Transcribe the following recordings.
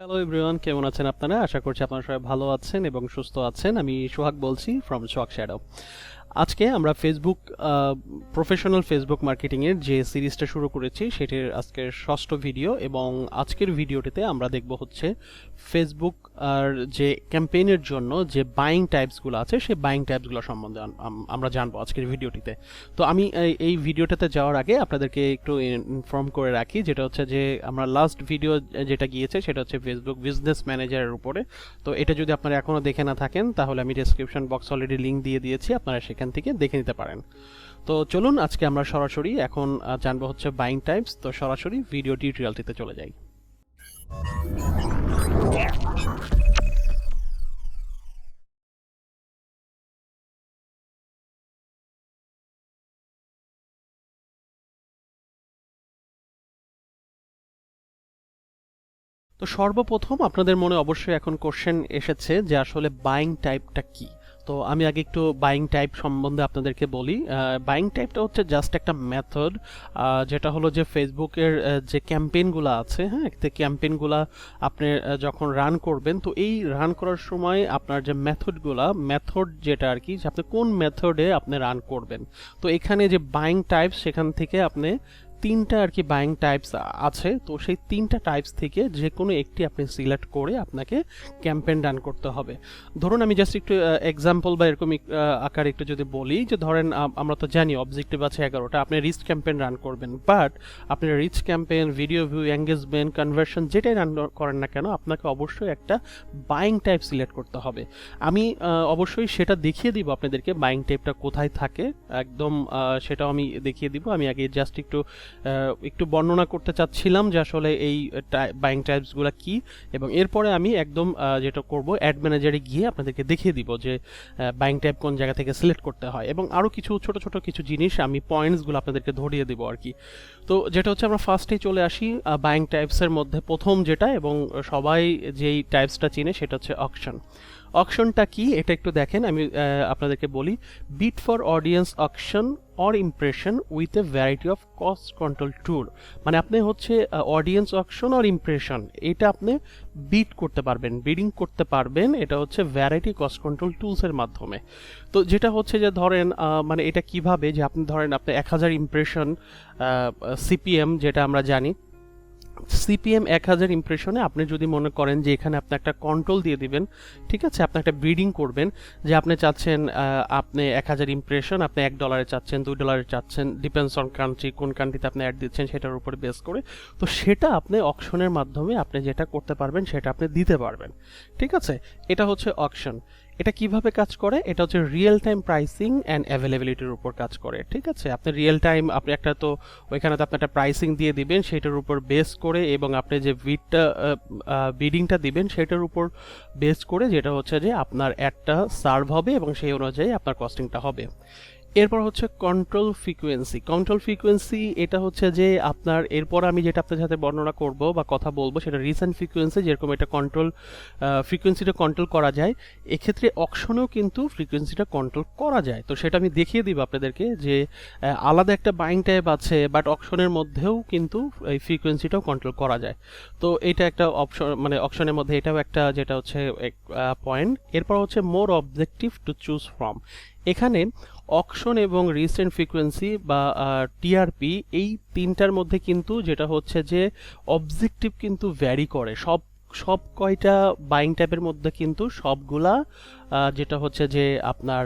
Hello everyone, কেমন আছেন আপনারা? আশা করছি আপনারা সবাই ভালো আছেন এবং সুস্থ আছেন। আমি সোহাগ বলছি ফ্রম সোহাগ শ্যাডো। আজকে আমরা ফেসবুক প্রফেশনাল ফেসবুক মার্কেটিংয়ের যে সিরিজটা শুরু করেছি সেটির আজকের ষষ্ঠ ভিডিও, এবং আজকের ভিডিওটিতে আমরা দেখব হচ্ছে ফেসবুক আর যে ক্যাম্পেইনের জন্য যে বাইং টাইপসগুলো আছে সেই বাইং টাইপসগুলো সম্বন্ধে আমরা জানবো আজকের ভিডিওটিতে। তো আমি এই ভিডিওটাতে যাওয়ার আগে আপনাদেরকে একটু ইনফর্ম করে রাখি, যেটা হচ্ছে যে আমরা লাস্ট ভিডিও যেটা গিয়েছে সেটা হচ্ছে ফেসবুক বিজনেস ম্যানেজারের উপরে। তো এটা যদি আপনারা এখনও দেখে না থাকেন তাহলে আমি ডেসক্রিপশন বক্স অলরেডি লিঙ্ক দিয়ে দিয়েছি, আপনারা সেখান থেকে দেখে নিতে পারেন। তো চলুন আজকে আমরা সরাসরি এখন জানবো হচ্ছে বাইং টাইপস। তো সরাসরি ভিডিও টিউটোরিয়ালটিতে চলে যাই। তো সর্বপ্রথম আপনাদের মনে অবশ্যই এখন কোশ্চেন এসেছে যে আসলে বাইং টাইপটা কি। তো আমি আগে একটু বাইং টাইপ সম্বন্ধে আপনাদেরকে বলি। বাইং টাইপটা হচ্ছে জাস্ট একটা মেথড, যেটা হলো যে ফেসবুকের যে ক্যাম্পেইনগুলো আছে, হ্যাঁ, তো ক্যাম্পেইনগুলো আপনি যখন রান করবেন, তো এই রান করার সময় আপনার যে মেথড যেটা আর কি, যে আপনি কোন মেথডে আপনি রান করবেন। তো এখানে যে বাইং টাইপ, সেখান থেকে আপনি তিনটা আর কি বাইং টাইপস আছে। তো সেই তিনটা টাইপস থেকে যে কোনো একটি আপনি সিলেক্ট করে আপনাকে ক্যাম্পেইন রান করতে হবে। ধরুন আমি জাস্ট একটু এক্সাম্পল বা এরকম আকারে একটু যদি বলি, যে ধরেন আমরা তো জানি অবজেক্টিভ আছে 11টা, আপনি রিচ ক্যাম্পেইন রান করবেন, বাট আপনি reach campaign, video view, engagement, conversion যেটাই রান করেন না কেন, আপনাকে অবশ্যই একটা বাইং টাইপ সিলেক্ট করতে হবে। আমি অবশ্যই সেটা দেখিয়ে দিব আপনাদেরকে বাইং টাইপটা কোথায় থাকে, একদম সেটাও আমি দেখিয়ে দিব। আমি আগে জাস্ট একটু বর্ণনা করতে চাচ্ছিলাম যে আসলে এই বাইং টাইপসগুলো কি, এবং এরপরে আমি একদম যেটা করব অ্যাড ম্যানেজারে গিয়ে আপনাদেরকে দেখিয়ে দিব যে বাইং টাইপ কোন জায়গা থেকে সিলেক্ট করতে হয়, এবং আরও কিছু ছোট ছোট কিছু জিনিস আমি পয়েন্টসগুলো আপনাদেরকে ধরিয়ে দেবো আর কি। তো যেটা হচ্ছে আমরা ফার্স্টেই চলে আসি বাইং টাইপসের মধ্যে প্রথম যেটা, এবং সবাই যেই টাইপসটা চিনে সেটা হচ্ছে অকশন। অকশনটা কি এটা একটু দেখেন, আমি আপনাদেরকে বলি। Bid for audience auction or impression with a variety of cost control tool. মানে আপনি হচ্ছে অডিয়েন্স অকশন অর ইমপ্রেশন, এটা আপনি বিট করতে পারবেন, বিডিং করতে পারবেন, এটা হচ্ছে ভ্যারাইটি কস্ট কন্ট্রোল টুলসের মাধ্যমে। তো যেটা হচ্ছে যে ধরেন মানে এটা কিভাবে, যে আপনি ধরেন আপনি 1000 ইমপ্রেশন সিপিএম, যেটা আমরা জানি সিপিএম 1000 ইমপ্রেশনে আপনি যদি মনে করেন যে এখানে আপনি একটা কন্ট্রোল দিয়ে দিবেন, ঠিক আছে, আপনি একটা বিডিং করবেন যে আপনি চাচ্ছেন আপনি 1000 ইমপ্রেশন আপনি $1 চাচ্ছেন, $2 চাচ্ছেন, ডিপেন্ডস অন কান্ট্রি, কোন কান্ট্রিতে আপনি অ্যাড দিচ্ছেন সেটার উপর বেস করে। তো সেটা আপনি অকশনের মাধ্যমে আপনি যেটা করতে পারবেন সেটা আপনি দিতে পারবেন, ঠিক আছে। এটা হচ্ছে অকশন। এটা কিভাবে কাজ করে? এটা হচ্ছে রিয়েল টাইম প্রাইসিং অ্যান্ড অ্যাভেলেবিলিটির উপর কাজ করে, ঠিক আছে। আপনি রিয়েল টাইম আপনি একটা, তো ওইখানে তো আপনি একটা প্রাইসিং দিয়ে দিবেন সেটার উপর বেস করে, এবং আপনি যে বিডিংটা দিবেন সেটার উপর বেস করে, যেটা হচ্ছে যে আপনার অ্যাডটা সার্ভ হবে এবং সেই অনুযায়ী আপনার কস্টিংটা হবে। এরপর হচ্ছে কন্ট্রোল ফ্রিকোয়েন্সি। এটা হচ্ছে যে আপনার, এরপর আমি যেটা আপনার সাথে বর্ণনা করব বা কথা বলবো সেটা রিসেন্ট ফ্রিকোয়েন্সি। যেরকম এটা ফ্রিকোয়েন্সিটা কন্ট্রোল করা যায়, এক্ষেত্রে অকশনেও কিন্তু ফ্রিকোয়েন্সিটা কন্ট্রোল করা যায়। তো সেটা আমি দেখিয়ে দিব আপনাদেরকে যে আলাদা একটা বাইং টাইপ আছে, বাট অকশনের মধ্যেও কিন্তু এই ফ্রিকোয়েন্সিটাও কন্ট্রোল করা যায়। তো এটা একটা অপশন, মানে অকশনের মধ্যে এটাও একটা, যেটা হচ্ছে পয়েন্ট। এরপর হচ্ছে মোর অবজেক্টিভ টু চুজ ফ্রম। এখানে অকশন এবং রিসেন্ট ফ্রিকোয়েন্সি বা টিআরপি, এই তিনটার মধ্যে কিন্তু যেটা হচ্ছে যে অবজেক্টিভ কিন্তু ভ্যারি করে। সব কয়টা বাইং টাইপের মধ্যে কিন্তু সবগুলা যেটা হচ্ছে যে আপনার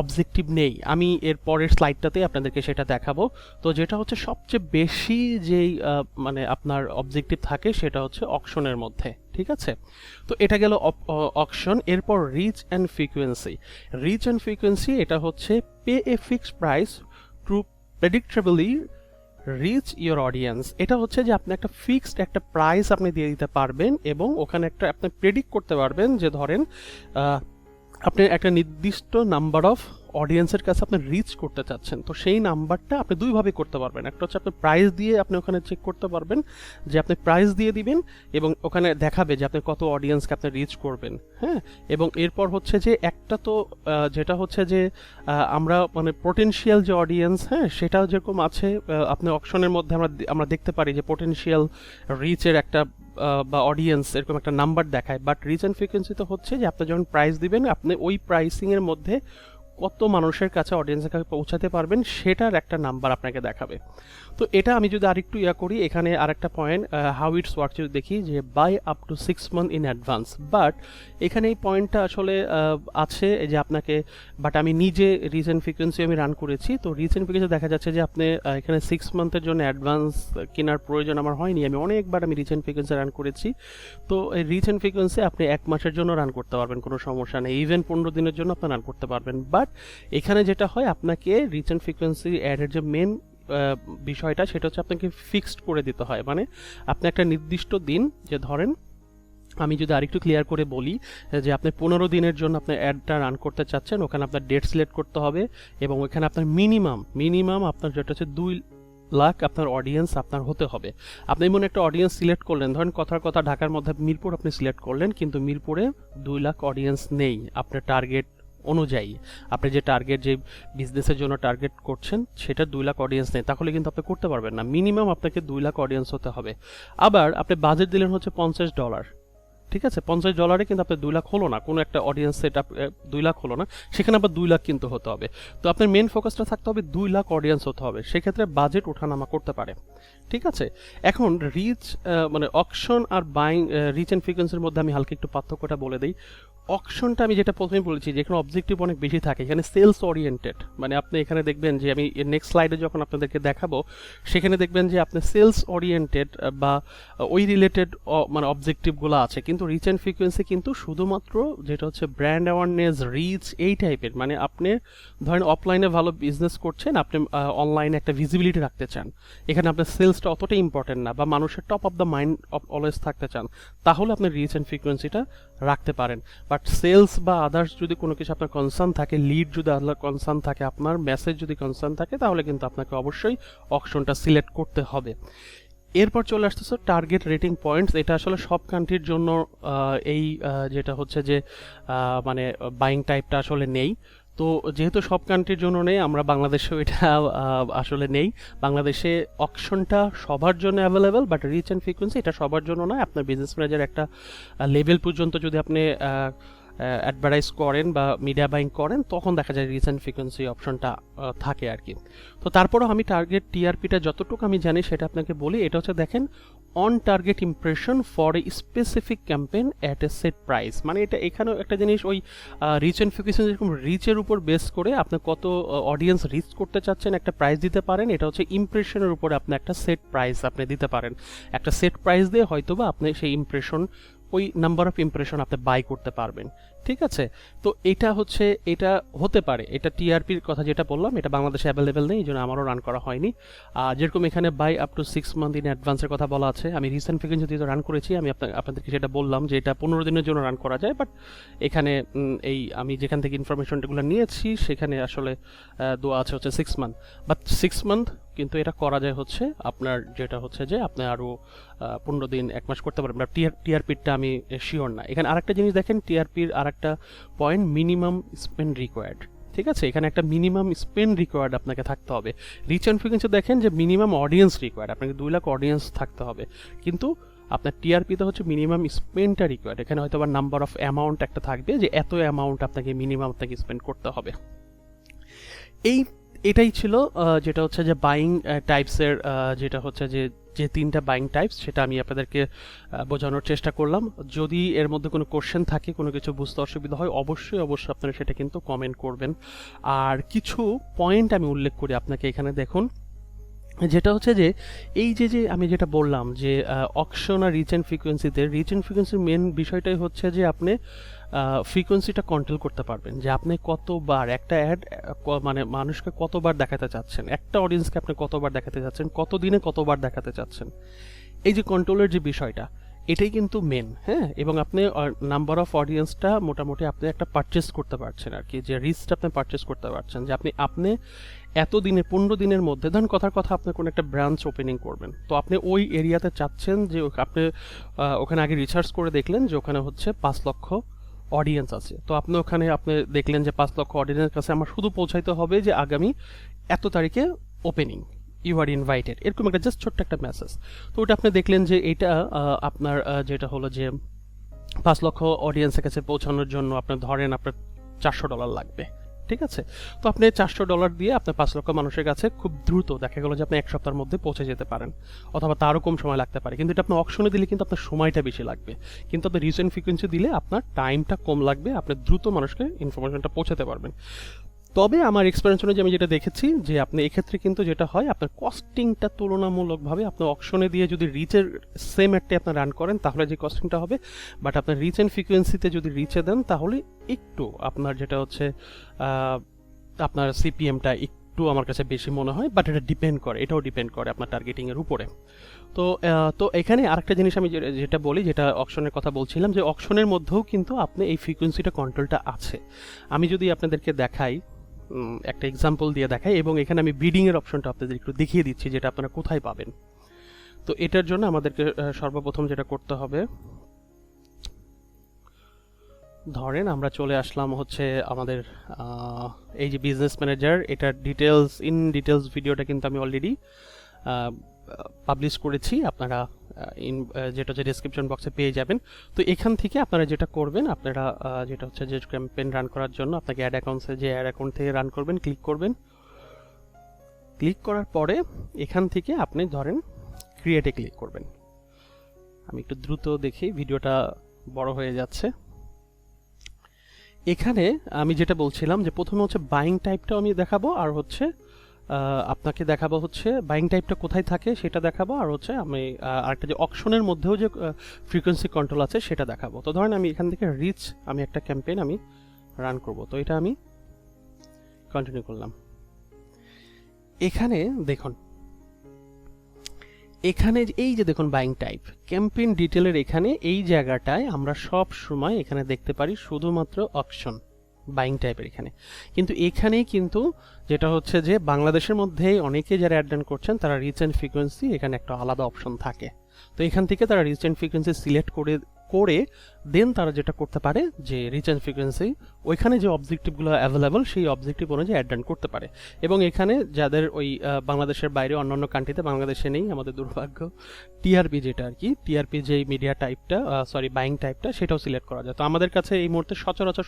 অবজেক্টিভ নেই। আমি এর পরের স্লাইডটাতে আপনাদেরকে সেটা দেখাবো। তো যেটা হচ্ছে সবচেয়ে বেশি যেই মানে আপনার অবজেক্টিভ থাকে সেটা হচ্ছে অকশনের মধ্যে, ঠিক আছে। তো এটা গেল অকশন। এরপর রিচ অ্যান্ড ফ্রিকোয়েন্সি, এটা হচ্ছে pay a fixed price to predictably reach your audience. এটা হচ্ছে যে আপনি একটা ফিক্সড একটা প্রাইস আপনি দিয়ে দিতে পারবেন, এবং ওখানে একটা আপনি প্রেডিক্ট করতে পারবেন যে ধরেন আপনি একটা নির্দিষ্ট নাম্বার অফ অডিয়েন্সের কাছে আপনি রিচ করতে চাচ্ছেন। তো সেই নাম্বারটা আপনি দুইভাবে করতে পারবেন। একটা হচ্ছে আপনি প্রাইস দিয়ে আপনি ওখানে চেক করতে পারবেন, যে আপনি প্রাইস দিয়ে দিবেন এবং ওখানে দেখাবে যে আপনি কত অডিয়েন্সকে আপনি রিচ করবেন, হ্যাঁ। এবং এরপর হচ্ছে যে একটা, তো যেটা হচ্ছে যে আমরা মানে পোটেনশিয়াল যে অডিয়েন্স, হ্যাঁ, সেটাও যেরকম আছে, আপনি অকশনের মধ্যে আমরা দেখতে পারি যে পোটেনশিয়াল রিচের একটা বা অডিয়েন্স এরকম একটা নাম্বার দেখায়, বাট রিচ অ্যান্ড ফ্রিকোয়েন্সি তো হচ্ছে যে আপনি যখন প্রাইস দিবেন আপনি ওই প্রাইসিংয়ের মধ্যে কত মানুষের কাছে অডিয়েন্সের কাছে পৌঁছাতে পারবেন সেটার একটা নাম্বার আপনাকে দেখাবে। তো এটা আমি যদি আরেকটু করি, এখানে আরেকটা পয়েন্ট হাউ ইটস ওয়ার্ক যদি দেখি যে by up to 6 month in advance, but এখানে এই পয়েন্টটা আসলে আছে যে আপনাকে, বাট আমি নিজে রিচ অ্যান্ড ফ্রিকোয়েন্সি আমি রান করেছি, তো রিচ অ্যান্ড ফ্রিকোয়েন্সি দেখা যাচ্ছে যে আপনি এখানে 6 মান্থের জন্য অ্যাডভান্স কেনার প্রয়োজন আমার হয়নি, আমি অনেকবার আমি রিচ অ্যান্ড ফ্রিকোয়েন্সি রান করেছি। তো এই রিচ অ্যান্ড ফ্রিকোয়েন্সি আপনি 1 মাসের জন্য রান করতে পারবেন, কোনো সমস্যা নেই, ইভেন 15 দিনের জন্য আপনি রান করতে পারবেন। বাট এখানে যেটা হয় আপনাকে রিচ অ্যান্ড ফ্রিকোয়েন্সি অ্যাডের যে মেন বিষয়টা সেটা হচ্ছে আপনাকে ফিক্সড করে দিতে হয়, মানে আপনি একটা নির্দিষ্ট দিন, যে ধরেন আমি যদি আরেকটু ক্লিয়ার করে বলি যে আপনি 15 দিনের জন্য আপনি অ্যাডটা রান করতে চাচ্ছেন, ওখানে আপনার ডেট সিলেক্ট করতে হবে এবং ওখানে আপনার মিনিমাম আপনার যেটা হচ্ছে 2 লাখ আপনার অডিয়েন্স আপনার হতে হবে। আপনি এমন একটা অডিয়েন্স সিলেক্ট করলেন, ধরেন কথার কথা ঢাকার মধ্যে মিরপুর আপনি সিলেক্ট করলেন, কিন্তু মিরপুরে 2 লাখ অডিয়েন্স নেই আপনার টার্গেট অনুযায়ী, আপনি যে টার্গেট, যে বিজনেসের জন্য টার্গেট করছেন সেটা 2 লাখ অডিয়েন্স নেই, তাহলে কিন্তু আপনি করতে পারবেন না। মিনিমাম আপনাকে 2 লাখ অডিয়েন্স হতে হবে। আবার আপনি বাজেট দিলেন হচ্ছে $50, ঠিক আছে, $50 কিন্তু আপনার 2 লাখ হলো না, কোনো একটা অডিয়েন্স সেট আপ 2 লাখ হলো না, সেখানে আবার 2 লাখ কিন্তু হতে হবে। তো আপনার মেন ফোকাসটা থাকতে হবে 2 লাখ অডিয়েন্স হতে হবে, সেক্ষেত্রে বাজেট ওঠানামা করতে পারে, ঠিক আছে। এখন রিচ মানে অকশন আর বাইং, রিচ অ্যান্ড ফ্রিকোয়েন্সির মধ্যে আমি হালকা একটু পার্থক্যটা বলে দিই। অকশনটা আমি যেটা প্রথমে বলেছি যে এখানে অবজেক্টিভ অনেক বেশি থাকে, এখানে সেলস ওরিয়েন্টেড, মানে আপনি এখানে দেখবেন যে আমি নেক্সট স্লাইডে যখন আপনাদেরকে দেখাবো সেখানে দেখবেন যে আপনি সেলস ওরিয়েন্টেড বা ওই রিলেটেড মানে অবজেক্টিভগুলো আছে, কিন্তু রিচ অ্যান্ড ফ্রিকোয়েন্সি কিন্তু শুধুমাত্র যেটা হচ্ছে ব্র্যান্ড অ্যাওয়ারনেস, রিচ, এই টাইপের, মানে আপনি ধরেন অফলাইনে ভালো বিজনেস করছেন, আপনি অনলাইনে একটা ভিজিবিলিটি রাখতে চান, এখানে আপনার সেলসটা অতটা ইম্পর্টেন্ট না, বা মানুষের top of the mind always থাকতে চান, তাহলে আপনি রিচ অ্যান্ড ফ্রিকোয়েন্সিটা রাখতে পারেন। বাট সেলস বা আদার্স যদি কোনো কিছু আপনার কনসার্ন থাকে, লিড যদি আদার কনসার্ন থাকে, আপনার মেসেজ যদি কনসার্ন থাকে, তাহলে কিন্তু আপনাকে অবশ্যই অপশনটা সিলেক্ট করতে হবে। এরপর চলে আসতেছে টার্গেট রেটিং পয়েন্টস। এটা আসলে সব কান্ট্রির জন্য এই যেটা হচ্ছে যে মানে বাইং টাইপটা আসলে নেই। তো যেহেতু সব কান্ট্রির জন্য নেই, আমরা বাংলাদেশেও এটা আসলে নেই। বাংলাদেশে অকশনটা সবার জন্য available, but reach and frequency এটা সবার জন্য নয়। আপনার বিজনেস ম্যানেজার একটা লেভেল পর্যন্ত যদি আপনি অ্যাডভার্টাইজ করেন বা মিডিয়া বাইং করেন, তখন দেখা যায় রিচ অ্যান্ড ফ্রিকোয়েন্সি অপশনটা থাকে আর কি। তো তারপরেও আমি টার্গেট টিআরপিটা যতটুকু আমি জানি সেটা আপনাকে বলি। এটা হচ্ছে দেখেন, on target impression for a specific campaign at a set price, মানে এটা এখানেও একটা জিনিস, ওই রিচ অ্যান্ড ফ্রিকোয়েন্সি যেরকম রিচের উপর বেস করে আপনি কত অডিয়েন্স রিচ করতে চাচ্ছেন একটা প্রাইস দিতে পারেন, এটা হচ্ছে ইমপ্রেশনের উপরে আপনি একটা সেট প্রাইস আপনি দিতে পারেন। একটা সেট প্রাইস দিয়ে হয়তোবা আপনি সেই ইমপ্রেশন, ওই নাম্বার অফ ইমপ্রেশন আপনি বাই করতে পারবেন, ঠিক আছে। তো এটা হচ্ছে, এটা হতে পারে, এটা টিআরপির কথা যেটা বললাম এটা বাংলাদেশে অ্যাভেলেবেল নেই, এই জন্য আমারও রান করা হয়নি। যেরকম এখানে buy up to 6 month in অ্যাডভান্সের কথা বলা আছে, আমি রিসেন্ট ফ্রিকোয়েন্সি যেহেতু রান করেছি, আমি আপনাদেরকে সেটা বললাম যে এটা 15 দিনের জন্য রান করা যায়, বাট এখানে এই আমি যেখান থেকে ইনফরমেশনগুলো নিয়েছি সেখানে আসলে দেওয়া আছে হচ্ছে 6 মান্থ, বাট 6 মান্থ কিন্তু এটা করা যায় হচ্ছে আপনার যেটা হচ্ছে যে আপনি আরও 15 দিন 1 মাস করতে পারবেন। টিআরপিটা আমি শিওর না। এখানে আরেকটা জিনিস দেখেন, টিআরপির আরেকটা পয়েন্ট, মিনিমাম স্পেন্ড রিকোয়ার্ড, ঠিক আছে। এখানে একটা মিনিমাম স্পেন্ড রিকোয়ার্ড আপনাকে থাকতে হবে। রিচ অ্যান্ড ফ্রিকোয়েন্সি দেখেন যে মিনিমাম অডিয়েন্স রিকোয়ার্ড, আপনাকে 2 লাখ অডিয়েন্স থাকতে হবে, কিন্তু আপনার টিআরপিতে হচ্ছে মিনিমাম স্পেন্ডটা রিকোয়ার্ড। এখানে হয়তো আবার নাম্বার অফ অ্যামাউন্ট একটা থাকবে যে এত অ্যামাউন্ট আপনাকে মিনিমাম আপনাকে স্পেন্ড করতে হবে। এটাই ছিল যেটা হচ্ছে যে বাইং টাইপসের, যেটা হচ্ছে যে 3টা বাইং টাইপস, সেটা আমি আপনাদেরকে বোঝানোর চেষ্টা করলাম। যদি এর মধ্যে কোনো কোশ্চেন থাকে, কোনো কিছু বুঝতে অসুবিধা হয়, অবশ্যই আপনারা সেটা কিন্তু কমেন্ট করবেন। আর কিছু পয়েন্ট আমি উল্লেখ করি আপনাকে, এখানে দেখুন, যেটা হচ্ছে যে এই যে আমি যেটা বললাম যে অকশন আর রিচ অ্যান্ড ফ্রিকোয়েন্সিতে, রিচ অ্যান্ড ফ্রিকোয়েন্সির মেন বিষয়টাই হচ্ছে যে আপনি ফ্রিকোয়েন্সিটা কন্ট্রোল করতে পারবেন, যে আপনি কতবার একটা অ্যাড, মানে মানুষকে কতবার দেখাতে চাচ্ছেন, একটা অডিয়েন্সকে আপনি কতবার দেখাতে চাচ্ছেন, কত দিনে কতবার দেখাতে চাচ্ছেন, এই যে কন্ট্রোলের যে বিষয়টা, এটাই কিন্তু মেন। হ্যাঁ, এবং আপনি নাম্বার অফ অডিয়েন্সটা মোটামুটি আপনি একটা পারচেস করতে পারছেন আর কি, যে রিচটা আপনি পারচেস করতে পারছেন, যে আপনি এত দিনে 15 দিনের মধ্যে, ধরুন কথার কথা আপনি কোনো একটা ব্রাঞ্চ ওপেনিং করবেন, তো আপনি ওই এরিয়াতে চাচ্ছেন যে আপনি ওখানে আগে রিসার্চ করে দেখলেন যে ওখানে হচ্ছে 5 লক্ষ অডিয়েন্স আছে, তো আপনি ওখানে আপনি দেখলেন যে 5 লক্ষ অডিয়েন্সের কাছে আমার শুধু পৌঁছাইতে হবে যে আগামী এত তারিখে ওপেনিং, ইউ আর ইনভাইটেড, এরকম একটা জাস্ট ছোট্ট একটা মেসেজ। তো ওটা আপনি দেখলেন যে এটা আপনার যেটা হলো যে 5 লক্ষ অডিয়েন্সের কাছে পৌঁছানোর জন্য আপনার ধরেন আপনার $400 লাগবে, ঠিক আছে? তো আপনি $400 দিয়ে আপনার 5 লক্ষ মানুষের কাছে খুব দ্রুত দেখা গেল যে আপনি 1 সপ্তাহের মধ্যে পৌঁছে যেতে পারেন, অথবা তারও কম সময় লাগতে পারে। কিন্তু এটা আপনি অকশনে দিলে কিন্তু আপনার সময়টা বেশি লাগবে, কিন্তু আপনি রিচ এন্ড ফ্রিকোয়েন্সি দিলে আপনার টাইমটা কম লাগবে, আপনি দ্রুত মানুষকে ইনফরমেশনটা পৌঁছাতে পারবেন। তবে আমার এক্সপেরিয়েন্স অনুযায়ী আমি যেটা দেখেছি যে আপনি এক্ষেত্রে কিন্তু যেটা হয় আপনার কস্টিংটা তুলনামূলকভাবে আপনি অকশনে দিয়ে যদি রিচের সেম অ্যাডটি আপনি রান করেন তাহলে যে কস্টিংটা হবে, বাট আপনার রিচ অ্যান্ড ফ্রিকোয়েন্সিতে যদি রিচে দেন তাহলে একটু আপনার যেটা হচ্ছে আপনার সিপিএমটা একটু আমার কাছে বেশি মনে হয়, বাট এটা ডিপেন্ড করে, এটাও ডিপেন্ড করে আপনার টার্গেটিংয়ের উপরে। তো এখানে আরেকটা জিনিস আমি যেটা বলি, যেটা অকশনের কথা বলছিলাম, যে অকশনের মধ্যেও কিন্তু আপনি এই ফ্রিকোয়েন্সিটা কন্ট্রোলটা আছে। আমি যদি আপনাদেরকে দেখাই, একটা এক্সাম্পল দিয়ে দেখাই, এবং এখানে আমি বিডিংয়ের অপশনটা আপনাদের একটু দেখিয়ে দিচ্ছি যেটা আপনারা কোথায় পাবেন। তো এটার জন্য আমাদেরকে সর্বপ্রথম যেটা করতে হবে, ধরেন আমরা চলে আসলাম হচ্ছে আমাদের এই যে বিজনেস ম্যানেজার, এটার ডিটেলস ভিডিওটা কিন্তু আমি অলরেডি পাবলিশ করেছি, আপনারা যেটা হচ্ছে ডেসক্রিপশন বক্সে পেয়ে যাবেন। তো এখান থেকে আপনারা যেটা করবেন, আপনারা যেটা হচ্ছে যে ক্যাম্পেইন রান করার জন্য আপনাকে অ্যাড অ্যাকাউন্টসে যে অ্যাড অ্যাকাউন্ট থেকে রান করবেন ক্লিক করবেন। ক্লিক করার পরে এখান থেকে আপনি ধরেন ক্রিয়েটে ক্লিক করবেন। আমি একটু দ্রুত দেখি, ভিডিওটা বড় হয়ে যাচ্ছে। এখানে আমি যেটা বলছিলাম যে প্রথমে হচ্ছে বাইং টাইপটা আমি দেখাবো, আর হচ্ছে আপনাকে দেখাবো হচ্ছে বাইং টাইপটা কোথায় থাকে সেটা দেখাবো, আর হচ্ছে আমি আরেকটা যে অকশনের মধ্যেও যে ফ্রিকোয়েন্সি কন্ট্রোল আছে সেটা দেখাবো। তো ধরেন আমি এখান থেকে রিচ আমি একটা ক্যাম্পেইন আমি রান করব, তো এটা আমি কন্টিনিউ করলাম। এখানে দেখুন, এখানে এই যে দেখুন বাইং টাইপ ক্যাম্পেইন ডিটেলের এখানে এই জায়গাটায় আমরা সব সময় এখানে দেখতে পারি শুধুমাত্র অকশন বাইং টাইপের এখানে, কিন্তু এখানেই কিন্তু যেটা হচ্ছে যে বাংলাদেশের মধ্যেই অনেকে যারা অ্যাড রান করছেন তারা রিচ অ্যান্ড ফ্রিকোয়েন্সি এখানে একটা আলাদা অপশন থাকে। তো এখান থেকে তারা রিচ অ্যান্ড ফ্রিকোয়েন্সি সিলেক্ট করে দেন তারা যেটা করতে পারে যে রিচ অ্যান্ড ফ্রিকোয়েন্সি ওইখানে যে অবজেক্টিভগুলো অ্যাভেলেবল সেই অবজেক্টিভ অনুযায়ী অ্যাড রান করতে পারে। এবং এখানে যাদের ওই বাংলাদেশের বাইরে অন্যান্য কান্ট্রিতে, বাংলাদেশে নেই আমাদের দুর্ভাগ্য, টিআরপি যেটা আর কি, টিআরপি যেই মিডিয়া টাইপটা বাইং টাইপটা সেটাও সিলেক্ট করা যায়। তো আমাদের কাছে এই মুহূর্তে সচরাচর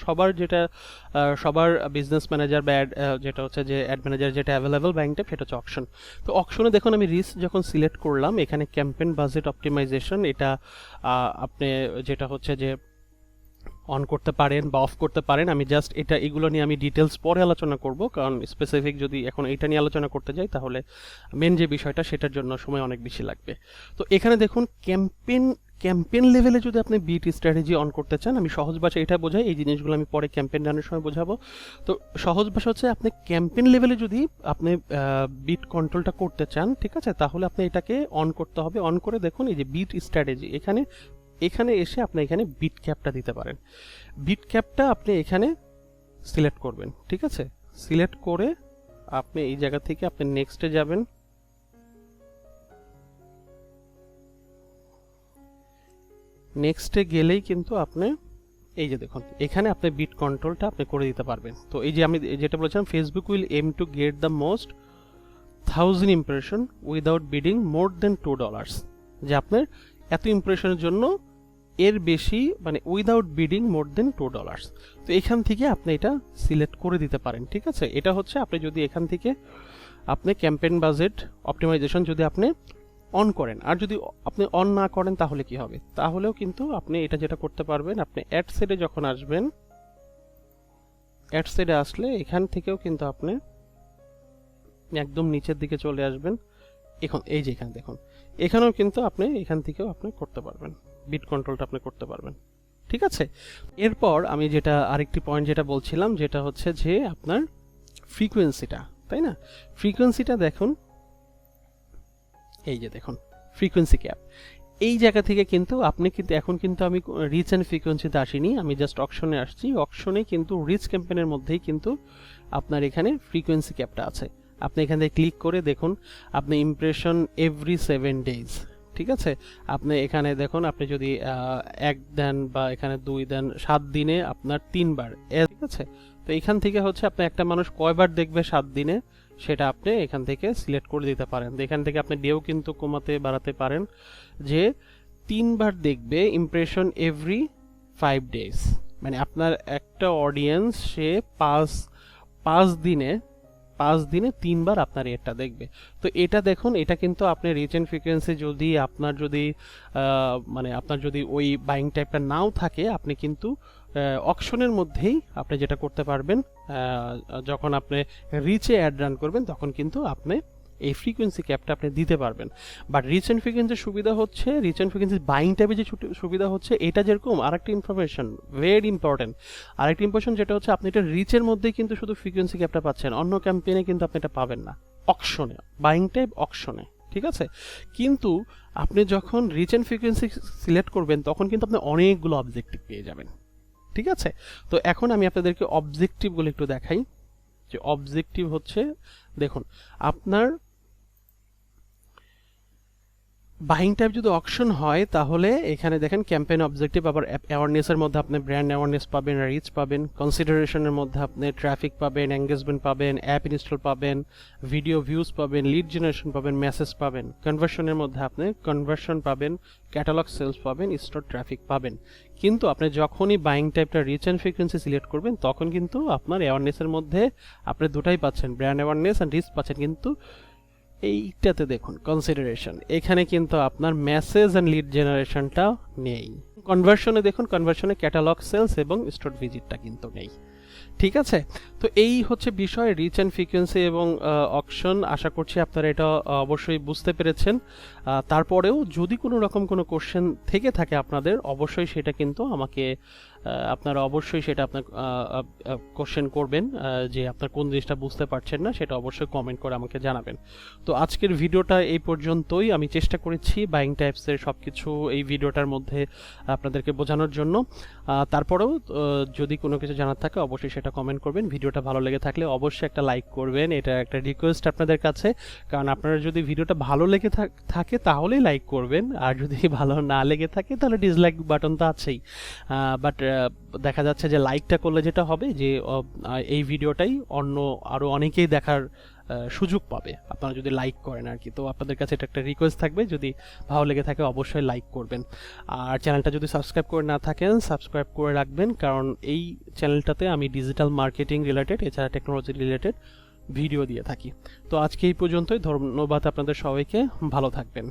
সবার বিজনেস ম্যানেজার বা যেটা হচ্ছে যে অ্যাড ম্যানেজার যেটা অ্যাভেলেবল বাইং টাইপ সেটা হচ্ছে অকশন। তো অকশনে দেখুন আমি রিচ যখন সিলেক্ট করলাম, এখানে ক্যাম্পেইন বাজেট অপটিমাইজেশন এটা আপনি যেটা হচ্ছে যে অন করতে পারেন বা অফ করতে পারেন। আমি জাস্ট এগুলো নিয়ে আমি ডিটেলস পরে আলোচনা করব, কারণ স্পেসিফিক যদি এখন এটা নিয়ে আলোচনা করতে যাই তাহলে মেন যে বিষয়টা সেটার জন্য সময় অনেক বেশি লাগবে। তো এখানে দেখুন ক্যাম্পেইন লেভেলে যদি আপনি বিট স্ট্র্যাটেজি অন করতে চান, আমি সহজ ভাষা এটা বোঝাই, এই জিনিসগুলো আমি পরে ক্যাম্পেইন রানের সময় বোঝাবো। তো সহজ ভাষা হচ্ছে আপনি ক্যাম্পেইন লেভেলে যদি আপনি বিট কন্ট্রোলটা করতে চান, ঠিক আছে, তাহলে আপনি এটাকে অন করতে হবে। অন করে দেখুন এই যে বিট স্ট্র্যাটেজি এখানে এসে আপনি এখানে বিট ক্যাপটা দিতে পারেন। বিট ক্যাপটা আপনি এখানে সিলেক্ট করবেন, ঠিক আছে, সিলেক্ট করে আপনি এই জায়গা থেকে আপনি নেক্সটে যাবেন। নেক্সটে গেলেই কিন্তু আপনি এই যে দেখুন এখানে আপনি বিট কন্ট্রোলটা আপনি করে দিতে পারবেন। তো এই যে আমি যেটা বলেছিলাম, Facebook will aim to get the most 1000 impression without bidding more than $2, যে আপনার এত ইমপ্রেশনের জন্য এর বেশি মানে উইদাউট বিডিং মোর দেন $2। তো এখান থেকে আপনি এটা সিলেক্ট করে দিতে পারেন, ঠিক আছে। এটা হচ্ছে আপনি যদি এখান থেকে আপনি ক্যাম্পেইন বাজেট অপটিমাইজেশন যদি আপনি অন করেন, আর যদি আপনি অন না করেন তাহলে কি হবে, তাহলেও কিন্তু আপনি এটা যেটা করতে পারবেন, আপনি অ্যাড সেটে যখন আসবেন, অ্যাড সেটে আসলে এখান থেকেও কিন্তু আপনি একদম নিচের দিকে চলে আসবেন। এখন এই যে এখানে দেখুন, এখানেও কিন্তু আপনি এখান থেকেও আপনি করতে পারবেন, বিট কন্ট্রোলটা আপনি করতে পারবেন, ঠিক আছে। এরপর আমি যেটা আরেকটি পয়েন্ট যেটা বলছিলাম, যেটা হচ্ছে যে আপনার ফ্রিকোয়েন্সিটা, তাই না, ফ্রিকোয়েন্সিটা দেখুন, এই যে দেখুন ফ্রিকোয়েন্সি ক্যাপ, এই জায়গা থেকে কিন্তু আপনি কিন্তু এখন কিন্তু আমি রিচ অ্যান্ড ফ্রিকোয়েন্সিতে আসিনি, আমি জাস্ট অকশনে আসছি। অকশনে কিন্তু রিচ ক্যাম্পেইনের মধ্যেই কিন্তু আপনার এখানে ফ্রিকোয়েন্সি ক্যাপটা আছে। আপনি এখান থেকে ক্লিক করে দেখুন আপনি ইমপ্রেশন এভরি 7 days, ঠিক আছে। আপনি এখানে দেখুন আপনি যদি 1 দেন বা এখানে 2 দেন, 7 দিনে আপনার 3 বার, ঠিক আছে। তো এখান থেকে হচ্ছে আপনি একটা মানুষ কয়বার দেখবে 7 দিনে সেটা আপনি এখান থেকে সিলেক্ট করে দিতে পারেন। এখান থেকে আপনি ডেও কিন্তু কমাতে বাড়াতে পারেন, যে 3বার দেখবে ইমপ্রেশন এভরি 5 ডেজ, মানে আপনার একটা অডিয়েন্স সে 5 দিনে 3বার আপনার এটা দেখবে। তো এটা দেখুন, এটা কিন্তু আপনি রিচ এন্ড ফ্রিকোয়েন্সি যদি আপনার যদি ওই বাইং টাইপটা নাও থাকে, আপনি কিন্তু অকশনের মধ্যেই আপনি যেটা করতে পারবেন, যখন আপনি রিচে অ্যাড রান করবেন তখন কিন্তু আপনি এই ফ্রিকোয়েন্সি ক্যাপটা আপনি দিতে পারবেন। বাট রিচ এন্ড ফ্রিকোয়েন্সির সুবিধা হচ্ছে, রিচ এন্ড ফ্রিকোয়েন্সি বাইং টাইপে যে সুবিধা হচ্ছে, এটা যেরকম আরেকটা ইনফরমেশন ভেরি ইম্পর্টেন্ট, আরেকটা ইম্পর্টেন্ট যেটা হচ্ছে আপনি এটা রিচের মধ্যেই কিন্তু শুধু ফ্রিকোয়েন্সি ক্যাপটা পাচ্ছেন, অন্য ক্যাম্পেইনে কিন্তু আপনি এটা পাবেন না, অকশনে, বাইং টাইপ অকশনে, ঠিক আছে। কিন্তু আপনি যখন রিচ এন্ড ফ্রিকোয়েন্সি সিলেক্ট করবেন তখন কিন্তু আপনি অনেকগুলো অবজেক্টিভ পেয়ে যাবেন, ঠিক আছে। তো এখন আমি আপনাদেরকে অবজেক্টিভগুলো একটু দেখাই, যে অবজেক্টিভ হচ্ছে, দেখুন আপনার বাইং টাইপ যদি অকশন হয় তাহলে এখানে দেখেন ক্যাম্পেইন অবজেক্টিভ, আবার অ্যাওয়ারনেসের মধ্যে আপনি ব্র্যান্ড অ্যাওয়ারনেস পাবেন, রিচ পাবেন, কনসিডারেশনের মধ্যে আপনি ট্রাফিক পাবেন, এঙ্গেজমেন্ট পাবেন, অ্যাপ ইনস্টল পাবেন, ভিডিও ভিউজ পাবেন, লিড জেনারেশন পাবেন, মেসেজ পাবেন, কনভার্সনের মধ্যে আপনি কনভার্সন পাবেন, ক্যাটালগ সেলস পাবেন, স্টোর ট্রাফিক পাবেন। কিন্তু আপনি যখনই বাইং টাইপটা রিচ অ্যান্ড ফ্রিকোয়েন্সি সিলেক্ট করবেন তখন কিন্তু আপনার অ্যাওয়ারনেসের মধ্যে আপনি দুটাই পাচ্ছেন, ব্র্যান্ড অ্যাওয়ারনেস অ্যান্ড রিচ পাচ্ছেন। কিন্তু এইটাতে দেখুন কনসিডারেশন, এখানে কিন্তু আপনার মেসেজ এন্ড লিড জেনারেশনটা নেই। কনভার্সনে দেখুন, কনভার্সনে ক্যাটালগ সেলস এবং স্টোর ভিজিটটা কিন্তু নেই, ঠিক আছে। তো এই হচ্ছে বিষয় রিচ অ্যান্ড ফ্রিকোয়েন্সি এবং অকশন। আশা করছি আপনারা এটা অবশ্যই বুঝতে পেরেছেন। তারপরেও যদি কোনো রকম কোনো কোশ্চেন থেকে থাকে আপনাদের, অবশ্যই সেটা কিন্তু আমাকে আপনারা অবশ্যই সেটা আপনার কোশ্চেন করবেন, যে আপনার কোন জিনিসটা বুঝতে পারছেন না সেটা অবশ্যই কমেন্ট করে আমাকে জানাবেন। তো আজকের ভিডিওটা এই পর্যন্তই। আমি চেষ্টা করেছি বাইং টাইপসের সব কিছু এই ভিডিওটার মধ্যে আপনাদেরকে বোঝানোর জন্য। তারপরেও যদি কোনো কিছু জানার থাকে অবশ্যই সেটা কমেন্ট করবেন। ভিডিওটা ভালো লেগে থাকলে অবশ্যই একটা লাইক করবেন, এটা একটা রিকোয়েস্ট আপনাদের কাছে, কারণ আপনারা যদি ভিডিওটা ভালো লেগে থাকে তাহলেই লাইক করবেন, আর যদি ভালো না লেগে থাকে তাহলে ডিসলাইক বাটন তো আছেই। বাট দেখা যাচ্ছে যে লাইকটা করলে যেটা হবে যে এই ভিডিওটাই অন্য আরও অনেকেই দেখার সুযোগ পাবে আপনারা যদি লাইক করেন আর কি। তো আপনাদের কাছে এটা একটা রিকোয়েস্ট থাকবে, যদি ভালো লেগে থাকে অবশ্যই লাইক করবেন। আর চ্যানেলটা যদি সাবস্ক্রাইব করে না থাকেন সাবস্ক্রাইব করে রাখবেন, কারণ এই চ্যানেলটাতে আমি ডিজিটাল মার্কেটিং রিলেটেড এছাড়া টেকনোলজি রিলেটেড ভিডিও দিয়ে থাকি। তো আজকে এই পর্যন্তই, ধন্যবাদ আপনাদের সবাইকে, ভালো থাকবেন।